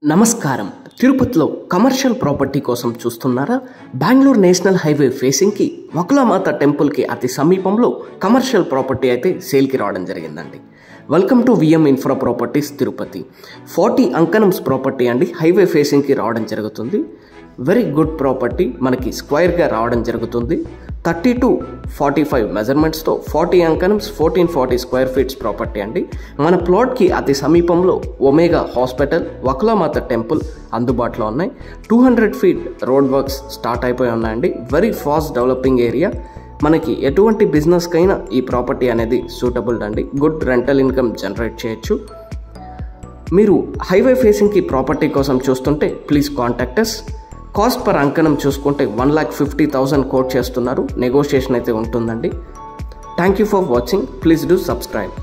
నమస్కారం. తిరుపతిలో commercial property కోసం చూస్తున్నారా? బెంగళూరు నేషనల్ హైవే ఫేసింగ్కి వకులామాత టెంపుల్కి అతి సమీపంలో కమర్షియల్ ప్రాపర్టీ అయితే సేల్కి రావడం జరిగిందండి. Welcome to VM infra properties Tirupati. 40 అంకణమ్స్ ప్రాపర్టీ అండి, హైవే ఫేసింగ్కి రావడం జరుగుతుంది. వెరీ గుడ్ ప్రాపర్టీ, మనకి స్క్వేర్గా రావడం జరుగుతుంది. 30 to 45 మెజర్మెంట్స్తో 40 అంకణమ్స్ 1440 స్క్వేర్ ఫీట్స్ ప్రాపర్టీ అండి. మన ప్లాట్కి అతి సమీపంలో ఒమేగా హాస్పిటల్, వకులామాత టెంపుల్ అందుబాటులో ఉన్నాయి. 200 ఫీట్ రోడ్ వర్క్స్ స్టార్ట్ అయిపోయి ఉన్నాయండి. Very fast developing area. మనకి ఎటువంటి బిజినెస్కైనా ఈ ప్రాపర్టీ అనేది సూటబుల్ అండి. గుడ్ రెంటల్ ఇన్కమ్ జనరేట్ చేయొచ్చు. మీరు హైవే ఫేసింగ్కి ప్రాపర్టీ కోసం చూస్తుంటే please contact us. Cost per అంకణం చూసుకుంటే 1,50,000 కోట్ చేస్తున్నారు. నెగోషియేషన్ అయితే ఉంటుందండి. Thank you for watching. Please do subscribe.